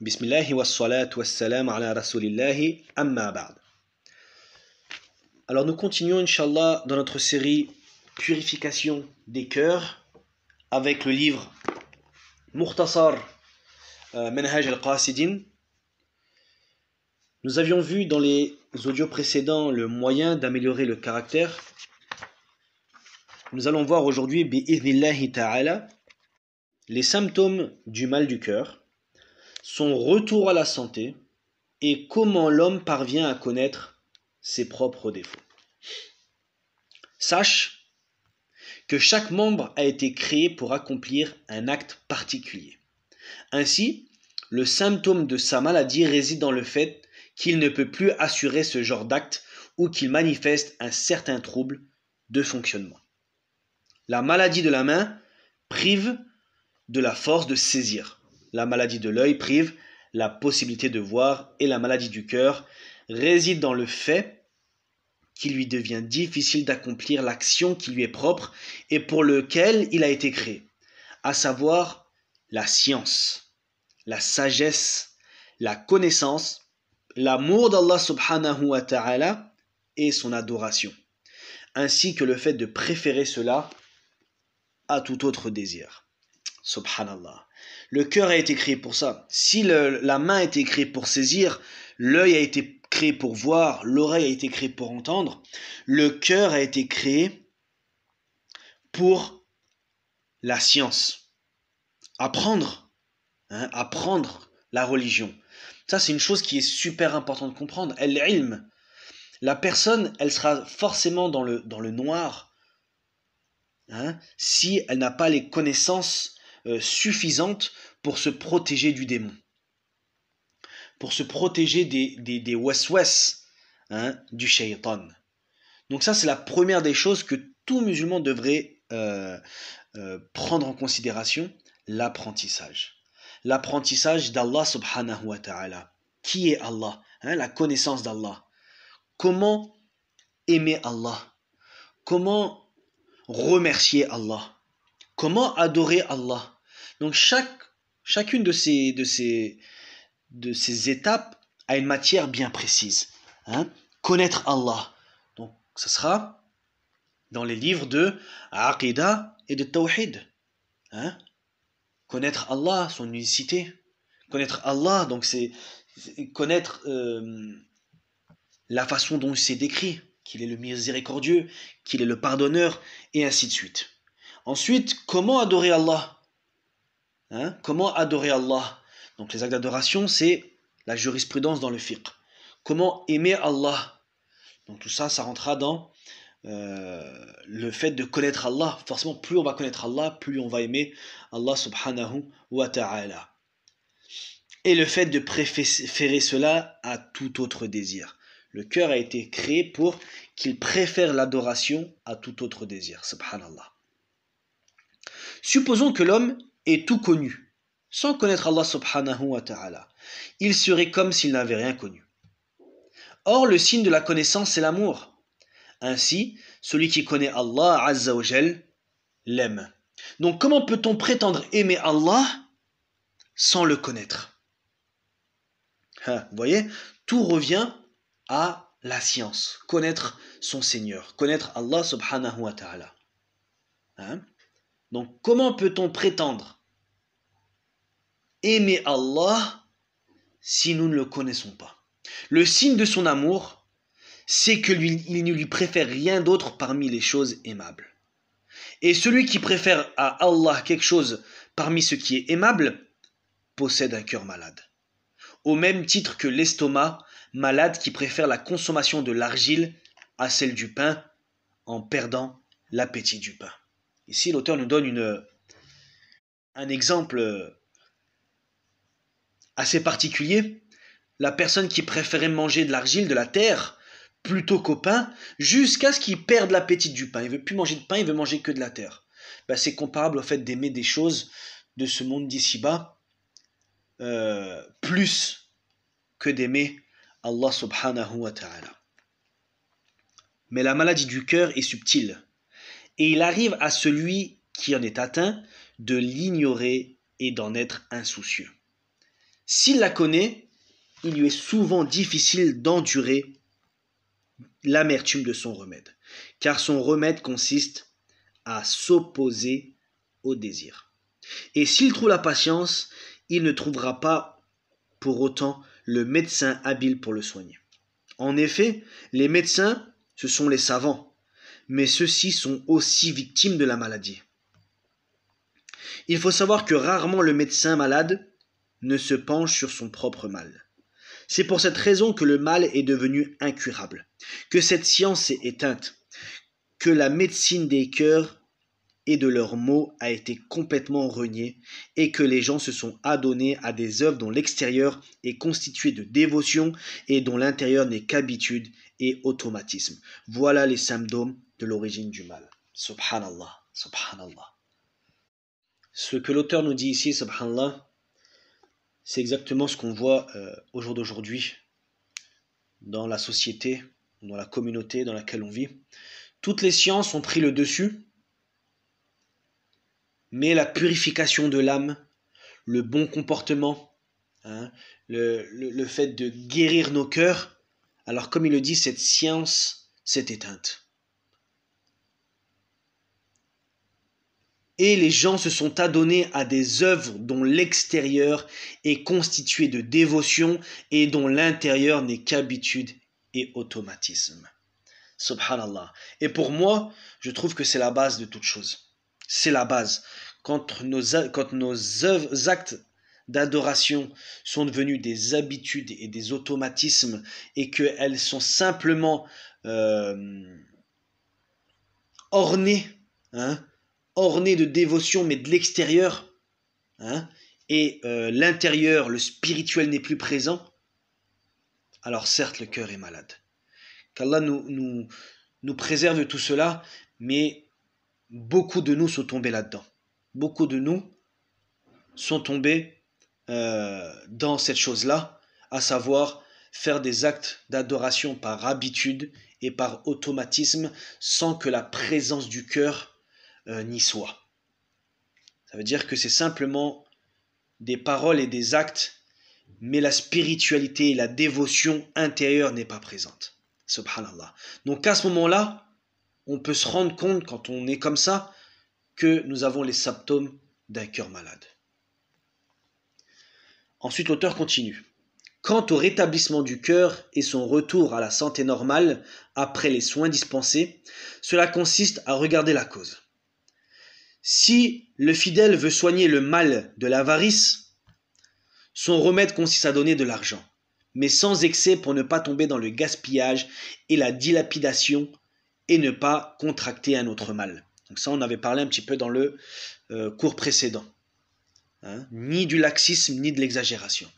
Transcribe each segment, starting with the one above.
Bismillahi wa salatu wa salam ala rasulillahi amma ba'd. Alors nous continuons Inch'Allah dans notre série Purification des cœurs avec le livre Mukhtasar Manhaj al-Qasidin. Nous avions vu dans les audios précédents le moyen d'améliorer le caractère. Nous allons voir aujourd'hui bi'idhnillahi ta'ala les symptômes du mal du cœur, son retour à la santé et comment l'homme parvient à connaître ses propres défauts. Sache que chaque membre a été créé pour accomplir un acte particulier. Ainsi, le symptôme de sa maladie réside dans le fait qu'il ne peut plus assurer ce genre d'acte ou qu'il manifeste un certain trouble de fonctionnement. La maladie de la main prive de la force de saisir. La maladie de l'œil prive la possibilité de voir et la maladie du cœur réside dans le fait qu'il lui devient difficile d'accomplir l'action qui lui est propre et pour lequel il a été créé, à savoir la science, la sagesse, la connaissance, l'amour d'Allah subhanahu wa ta'ala et son adoration, ainsi que le fait de préférer cela à tout autre désir. Subhanallah. Le cœur a été créé pour ça. Si la main a été créée pour saisir, l'œil a été créé pour voir, l'oreille a été créée pour entendre, le cœur a été créé pour la science. Apprendre la religion. Ça, c'est une chose qui est super importante de comprendre. Al-ilm. La personne, elle sera forcément dans le noir si elle n'a pas les connaissances suffisantes pour se protéger du démon, pour se protéger des waswas du shaytan. Donc ça, c'est la première des choses que tout musulman devrait prendre en considération, l'apprentissage. L'apprentissage d'Allah subhanahu wa ta'ala. Qui est Allah? La connaissance d'Allah. Comment aimer Allah? Comment remercier Allah? Comment adorer Allah? Donc chacune de ces étapes a une matière bien précise. Connaître Allah. Donc ça sera dans les livres de Aqidah et de Tawhid. Connaître Allah, son unicité. Connaître Allah, donc c'est connaître la façon dont il s'est décrit, qu'il est le miséricordieux, qu'il est le pardonneur, et ainsi de suite. Ensuite, comment adorer Allah? Comment adorer Allah? Donc les actes d'adoration, c'est la jurisprudence dans le fiqh. Comment aimer Allah? Donc tout ça, ça rentrera dans le fait de connaître Allah. Forcément, plus on va connaître Allah, plus on va aimer Allah subhanahu wa ta'ala. Et le fait de préférer cela à tout autre désir. Le cœur a été créé pour qu'il préfère l'adoration à tout autre désir. Subhanallah. Supposons que l'homme ait tout connu, sans connaître Allah subhanahu wa ta'ala. Il serait comme s'il n'avait rien connu. Or, le signe de la connaissance, c'est l'amour. Ainsi, celui qui connaît Allah azza wa jal l'aime. Donc, comment peut-on prétendre aimer Allah sans le connaître? Vous voyez, tout revient à la science. Connaître son Seigneur, connaître Allah subhanahu wa ta'ala. Donc, comment peut-on prétendre aimer Allah si nous ne le connaissons pas? Le signe de son amour, c'est qu'il ne lui préfère rien d'autre parmi les choses aimables. Et celui qui préfère à Allah quelque chose parmi ce qui est aimable, possède un cœur malade. Au même titre que l'estomac malade qui préfère la consommation de l'argile à celle du pain en perdant l'appétit du pain. Ici, l'auteur nous donne un exemple assez particulier. La personne qui préférait manger de l'argile, de la terre, plutôt qu'au pain, jusqu'à ce qu'il perde l'appétit du pain. Il ne veut plus manger de pain, il veut manger que de la terre. C'est comparable au fait d'aimer des choses de ce monde d'ici-bas plus que d'aimer Allah subhanahu wa ta'ala. Mais la maladie du cœur est subtile. Et il arrive à celui qui en est atteint de l'ignorer et d'en être insoucieux. S'il la connaît, il lui est souvent difficile d'endurer l'amertume de son remède, car son remède consiste à s'opposer au désir. Et s'il trouve la patience, il ne trouvera pas pour autant le médecin habile pour le soigner. En effet, les médecins, ce sont les savants, mais ceux-ci sont aussi victimes de la maladie. Il faut savoir que rarement le médecin malade ne se penche sur son propre mal. C'est pour cette raison que le mal est devenu incurable, que cette science s'est éteinte, que la médecine des cœurs et de leurs maux a été complètement reniée et que les gens se sont adonnés à des œuvres dont l'extérieur est constitué de dévotion et dont l'intérieur n'est qu'habitude et automatisme. Voilà les symptômes de l'origine du mal. Subhanallah, subhanallah. Ce que l'auteur nous dit ici, subhanallah, c'est exactement ce qu'on voit au jour d'aujourd'hui dans la société, dans la communauté dans laquelle on vit. Toutes les sciences ont pris le dessus, mais la purification de l'âme, le bon comportement, le fait de guérir nos cœurs, alors comme il le dit, cette science s'est éteinte. Et les gens se sont adonnés à des œuvres dont l'extérieur est constitué de dévotion et dont l'intérieur n'est qu'habitude et automatisme. Subhanallah. Et pour moi, je trouve que c'est la base de toute chose. C'est la base. Quand nos actes d'adoration sont devenus des habitudes et des automatismes et qu'elles sont simplement ornées, ornées de dévotion, mais de l'extérieur, et l'intérieur, le spirituel n'est plus présent, alors certes le cœur est malade. Qu'Allah nous préserve de tout cela, mais beaucoup de nous sont tombés là-dedans. Beaucoup de nous sont tombés dans cette chose-là, à savoir faire des actes d'adoration par habitude et par automatisme sans que la présence du cœur n'y soit. Ça veut dire que c'est simplement des paroles et des actes, mais la spiritualité et la dévotion intérieure n'est pas présente. Subhanallah. Donc à ce moment-là, on peut se rendre compte, quand on est comme ça, que nous avons les symptômes d'un cœur malade. Ensuite, l'auteur continue. Quant au rétablissement du cœur et son retour à la santé normale après les soins dispensés, cela consiste à regarder la cause. Si le fidèle veut soigner le mal de l'avarice, son remède consiste à donner de l'argent, mais sans excès pour ne pas tomber dans le gaspillage et la dilapidation et ne pas contracter un autre mal. Donc ça, on avait parlé un petit peu dans le cours précédent. Ni du laxisme, ni de l'exagération.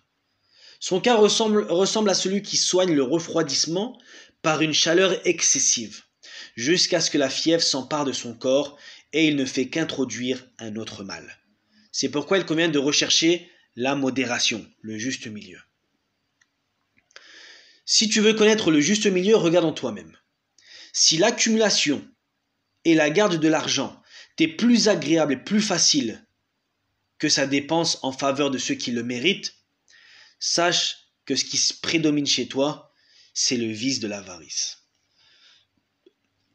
Son cas ressemble à celui qui soigne le refroidissement par une chaleur excessive, jusqu'à ce que la fièvre s'empare de son corps et il ne fait qu'introduire un autre mal. C'est pourquoi il convient de rechercher la modération, le juste milieu. Si tu veux connaître le juste milieu, regarde en toi-même. Si l'accumulation et la garde de l'argent t'est plus agréable et plus facile que sa dépense en faveur de ceux qui le méritent, sache que ce qui prédomine chez toi, c'est le vice de l'avarice.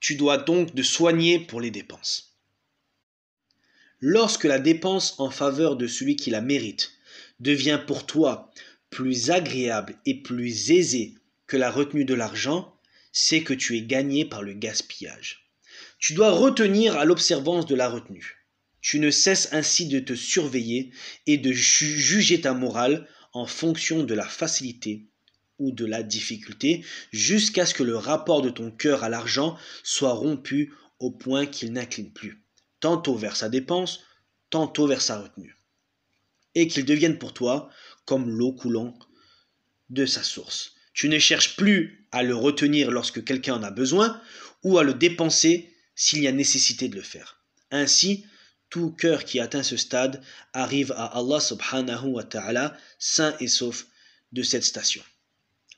Tu dois donc te soigner pour les dépenses. Lorsque la dépense en faveur de celui qui la mérite devient pour toi plus agréable et plus aisée que la retenue de l'argent, c'est que tu es gagné par le gaspillage. Tu dois retenir à l'observance de la retenue. Tu ne cesses ainsi de te surveiller et de juger ta morale en fonction de la facilité ou de la difficulté, jusqu'à ce que le rapport de ton cœur à l'argent soit rompu au point qu'il n'incline plus, tantôt vers sa dépense, tantôt vers sa retenue, et qu'il devienne pour toi comme l'eau coulant de sa source. Tu ne cherches plus à le retenir lorsque quelqu'un en a besoin, ou à le dépenser s'il y a nécessité de le faire. Ainsi, tout cœur qui atteint ce stade arrive à Allah subhanahu wa ta'ala sain et sauf de cette station.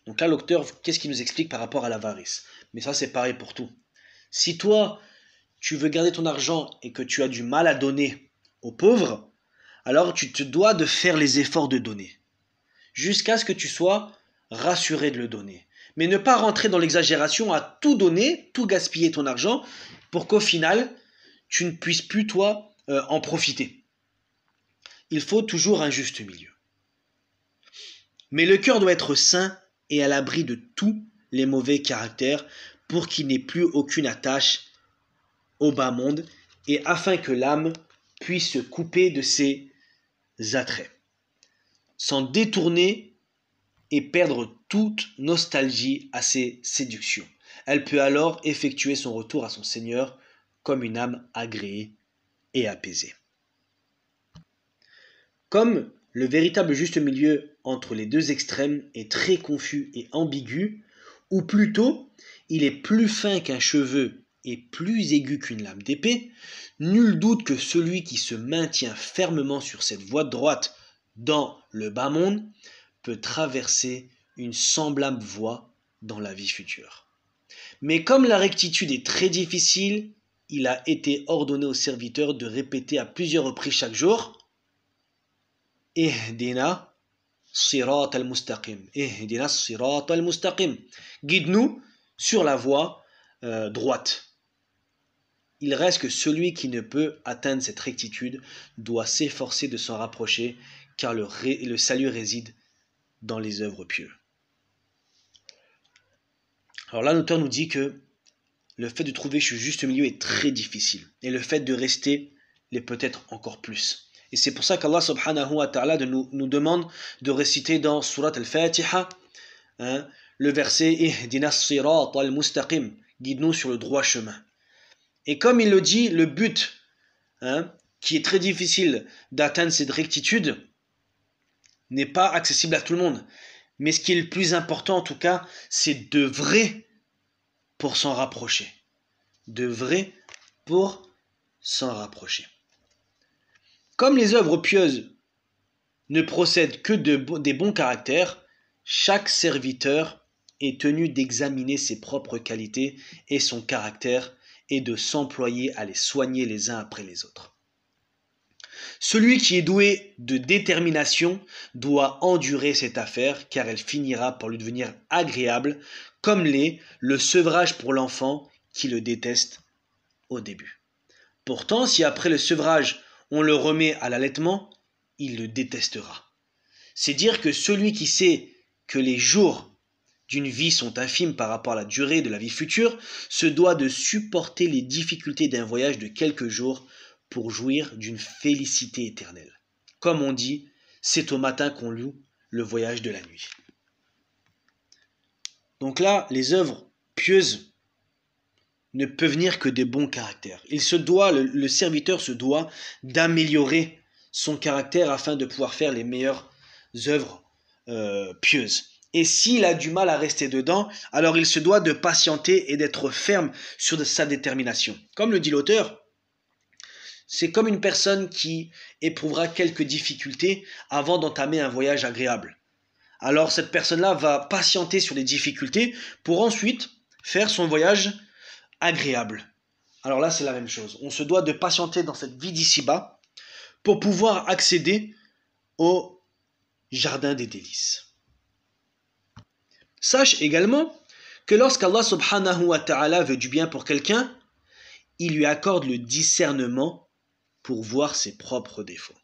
Donc là, l'auteur, qu'est-ce qu'il nous explique par rapport à l'avarice? Mais ça, c'est pareil pour tout. Si toi, tu veux garder ton argent et que tu as du mal à donner aux pauvres, alors tu te dois de faire les efforts de donner. jusqu'à ce que tu sois rassuré de le donner. Mais ne pas rentrer dans l'exagération à tout donner, tout gaspiller ton argent, pour qu'au final, tu ne puisses plus, toi, en profiter. Il faut toujours un juste milieu. Mais le cœur doit être sain et à l'abri de tous les mauvais caractères pour qu'il n'ait plus aucune attache au bas monde et afin que l'âme puisse se couper de ses attraits, s'en détourner et perdre toute nostalgie à ses séductions. Elle peut alors effectuer son retour à son Seigneur comme une âme agréée et apaisée. Comme le véritable juste milieu entre les deux extrêmes est très confus et ambigu, ou plutôt, il est plus fin qu'un cheveu et plus aigu qu'une lame d'épée, nul doute que celui qui se maintient fermement sur cette voie droite dans le bas monde peut traverser une semblable voie dans la vie future. Mais comme la rectitude est très difficile, il a été ordonné aux serviteurs de répéter à plusieurs reprises chaque jour « Ihdina sirat al-mustaqim » « Ihdina sirat al-mustaqim » « Guide-nous sur la voie droite ». Il reste que celui qui ne peut atteindre cette rectitude doit s'efforcer de s'en rapprocher, car le salut réside dans les œuvres pieuses. Alors là, l'auteur nous dit que le fait de trouver ce juste milieu est très difficile, et le fait de rester l'est peut-être encore plus. Et c'est pour ça qu'Allah subhanahu wa ta'ala nous demande de réciter dans Surat al-Fatiha le verset Ihdina sirat al-mustaqim, guide-nous sur le droit chemin. Et comme il le dit, le but qui est très difficile d'atteindre cette rectitude n'est pas accessible à tout le monde. Mais ce qui est le plus important en tout cas, c'est d'œuvrer pour s'en rapprocher. D'œuvrer pour s'en rapprocher. Comme les œuvres pieuses ne procèdent que des bons caractères, chaque serviteur est tenu d'examiner ses propres qualités et son caractère et de s'employer à les soigner les uns après les autres. Celui qui est doué de détermination doit endurer cette affaire car elle finira par lui devenir agréable comme l'est le sevrage pour l'enfant qui le déteste au début. Pourtant, si après le sevrage on le remet à l'allaitement, il le détestera. C'est dire que celui qui sait que les jours d'une vie sont infimes par rapport à la durée de la vie future, se doit de supporter les difficultés d'un voyage de quelques jours pour jouir d'une félicité éternelle. Comme on dit, c'est au matin qu'on loue le voyage de la nuit. Donc là, les œuvres pieuses ne peuvent venir que des bons caractères. Le serviteur se doit d'améliorer son caractère afin de pouvoir faire les meilleures œuvres pieuses. Et s'il a du mal à rester dedans, alors il se doit de patienter et d'être ferme sur sa détermination. Comme le dit l'auteur, c'est comme une personne qui éprouvera quelques difficultés avant d'entamer un voyage agréable. Alors cette personne-là va patienter sur les difficultés pour ensuite faire son voyage agréable. Alors là, c'est la même chose. On se doit de patienter dans cette vie d'ici-bas pour pouvoir accéder au jardin des délices. Sache également que lorsqu'Allah subhanahu wa ta'ala veut du bien pour quelqu'un, il lui accorde le discernement pour voir ses propres défauts.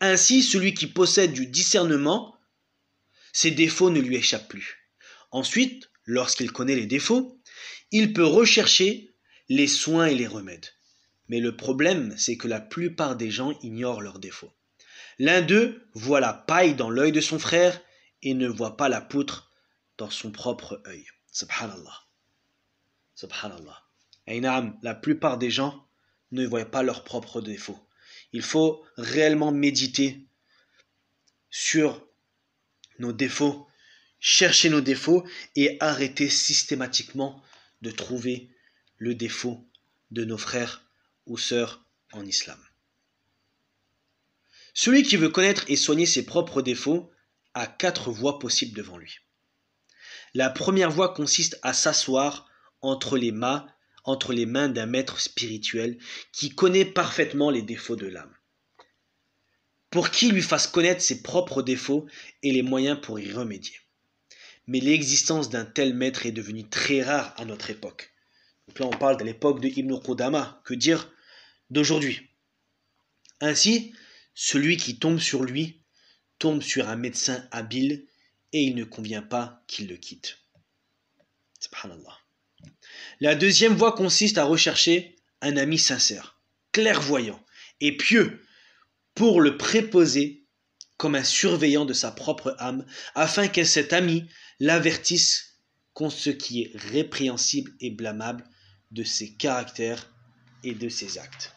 Ainsi, celui qui possède du discernement, ses défauts ne lui échappent plus. Ensuite, lorsqu'il connaît les défauts, il peut rechercher les soins et les remèdes. Mais le problème, c'est que la plupart des gens ignorent leurs défauts. L'un d'eux voit la paille dans l'œil de son frère et ne voit pas la poutre dans son propre œil. Subhanallah. Subhanallah. Aïnaam, la plupart des gens ne voient pas leurs propres défauts. Il faut réellement méditer sur nos défauts, chercher nos défauts et arrêter systématiquement de trouver le défaut de nos frères ou sœurs en islam. Celui qui veut connaître et soigner ses propres défauts a 4 voies possibles devant lui. La première voie consiste à s'asseoir entre les mains d'un maître spirituel qui connaît parfaitement les défauts de l'âme. pour qu'il lui fasse connaître ses propres défauts et les moyens pour y remédier. Mais l'existence d'un tel maître est devenue très rare à notre époque. Donc là, on parle de l'époque de Ibn Qudama, que dire d'aujourd'hui. Ainsi, celui qui tombe sur lui tombe sur un médecin habile et il ne convient pas qu'il le quitte. Subhanallah. La deuxième voie consiste à rechercher un ami sincère, clairvoyant et pieux pour le préposer comme un surveillant de sa propre âme afin que cet ami l'avertisse contre ce qui est répréhensible et blâmable de ses caractères et de ses actes.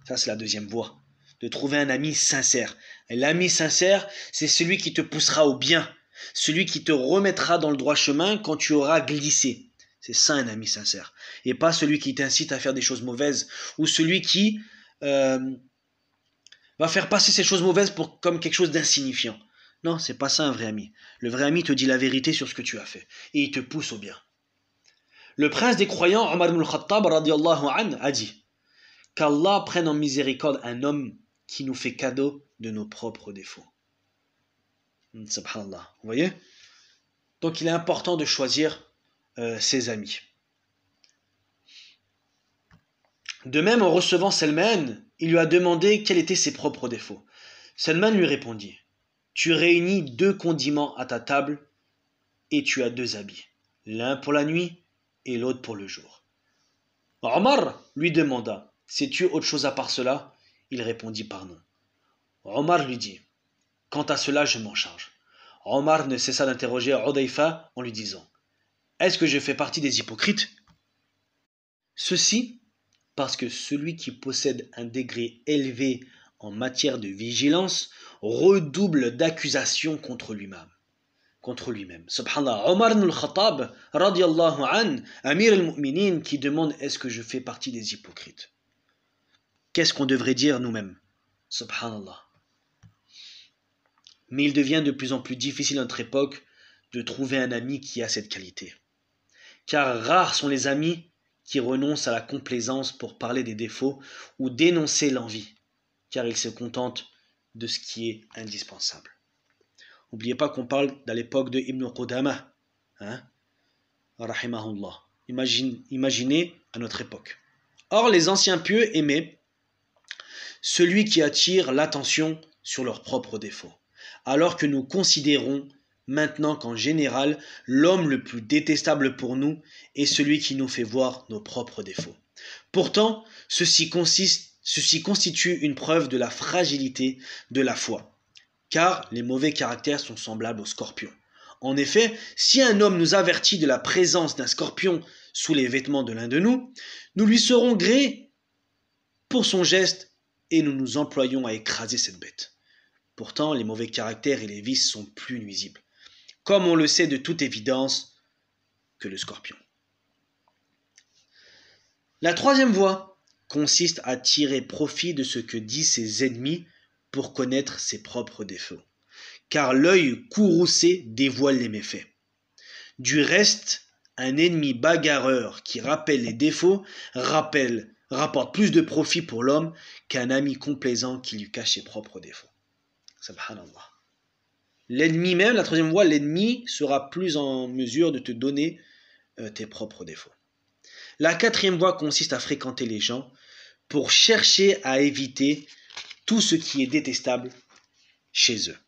Ça, c'est la deuxième voie, de trouver un ami sincère. Et l'ami sincère, c'est celui qui te poussera au bien, celui qui te remettra dans le droit chemin quand tu auras glissé. C'est ça un ami sincère. Et pas celui qui t'incite à faire des choses mauvaises ou celui qui va faire passer ces choses mauvaises comme quelque chose d'insignifiant. Non, c'est pas ça un vrai ami. Le vrai ami te dit la vérité sur ce que tu as fait et il te pousse au bien. Le prince des croyants, Omar ibn al-Khattab, radiyallahu anhu, a dit qu'Allah prenne en miséricorde un homme qui nous fait cadeau de nos propres défauts. Subhanallah. Vous voyez? Donc il est important de choisir ses amis. De même, en recevant Salman, il lui a demandé quels étaient ses propres défauts. Salman lui répondit: tu réunis 2 condiments à ta table et tu as 2 habits, l'un pour la nuit et l'autre pour le jour. Omar lui demanda: sais-tu autre chose à part cela? Il répondit par non. Omar lui dit: quant à cela, je m'en charge. Omar ne cessa d'interroger Hudayfa en lui disant: est-ce que je fais partie des hypocrites? Ceci parce que celui qui possède un degré élevé en matière de vigilance redouble d'accusations contre lui-même. Subhanallah, Omar ibn al-Khattab, radiyallahu an, Amir al-Mu'minin, qui demande: est-ce que je fais partie des hypocrites? Qu'est-ce qu'on devrait dire nous-mêmes? Subhanallah. Mais il devient de plus en plus difficile à notre époque de trouver un ami qui a cette qualité. Car rares sont les amis qui renoncent à la complaisance pour parler des défauts ou dénoncer l'envie, car ils se contentent de ce qui est indispensable. N'oubliez pas qu'on parle de l'époque de Ibn Qudama, rahimahullah. Imaginez à notre époque. Or, les anciens pieux aimaient celui qui attire l'attention sur leurs propres défauts, alors que nous considérons maintenant qu'en général, l'homme le plus détestable pour nous est celui qui nous fait voir nos propres défauts. Pourtant, ceci constitue une preuve de la fragilité de la foi, car les mauvais caractères sont semblables aux scorpions. En effet, si un homme nous avertit de la présence d'un scorpion sous les vêtements de l'un de nous, nous lui serons gré pour son geste et nous nous employons à écraser cette bête. Pourtant, les mauvais caractères et les vices sont plus nuisibles, comme on le sait de toute évidence, que le scorpion. La troisième voie consiste à tirer profit de ce que disent ses ennemis pour connaître ses propres défauts, car l'œil courroucé dévoile les méfaits. Du reste, un ennemi bagarreur qui rappelle les défauts rapporte plus de profit pour l'homme qu'un ami complaisant qui lui cache ses propres défauts. Subhanallah. L'ennemi même, la troisième voie, l'ennemi sera plus en mesure de te donner tes propres défauts. La quatrième voie consiste à fréquenter les gens pour chercher à éviter tout ce qui est détestable chez eux.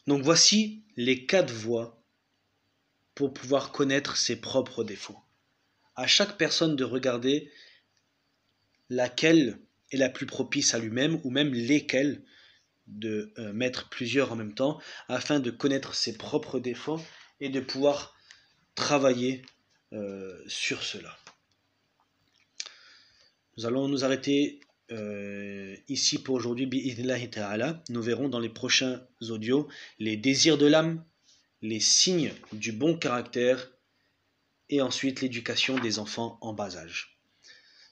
Donc voici les 4 voies pour pouvoir connaître ses propres défauts. À chaque personne de regarder laquelle est la plus propice à lui-même ou même lesquelles, de mettre plusieurs en même temps afin de connaître ses propres défauts et de pouvoir travailler sur cela. Nous allons nous arrêter ici pour aujourd'hui, bi'idhnillahi ta'ala. Nous verrons dans les prochains audios les désirs de l'âme, les signes du bon caractère et ensuite l'éducation des enfants en bas âge.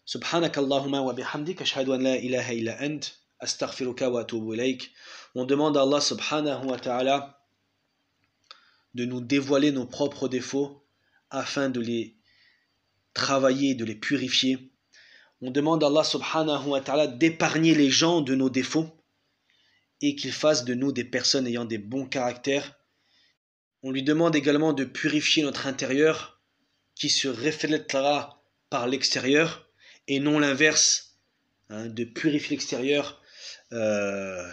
Subhanakallahumma wa bihamdik, ashhadu an la ilaha illa ant, astaghfiruka wa atubu ilayk. On demande à Allah subhanahu wa ta'ala de nous dévoiler nos propres défauts afin de les travailler, de les purifier. On demande à Allah subhanahu wa ta'ala d'épargner les gens de nos défauts et qu'il fasse de nous des personnes ayant des bons caractères. On lui demande également de purifier notre intérieur qui se reflètera par l'extérieur et non l'inverse, hein, de purifier l'extérieur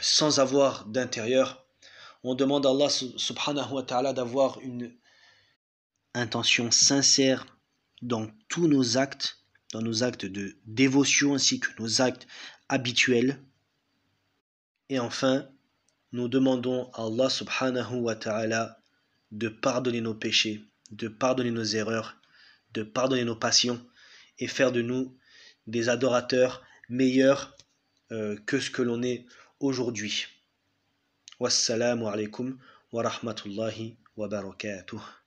sans avoir d'intérieur. On demande à Allah subhanahu wa ta'ala d'avoir une intention sincère dans tous nos actes, dans nos actes de dévotion ainsi que nos actes habituels. Et enfin, nous demandons à Allah subhanahu wa ta'ala de pardonner nos péchés, de pardonner nos erreurs, de pardonner nos passions et faire de nous des adorateurs meilleurs que ce que l'on est aujourd'hui. Wassalamu alaikum wa rahmatullahi wa barakatuh.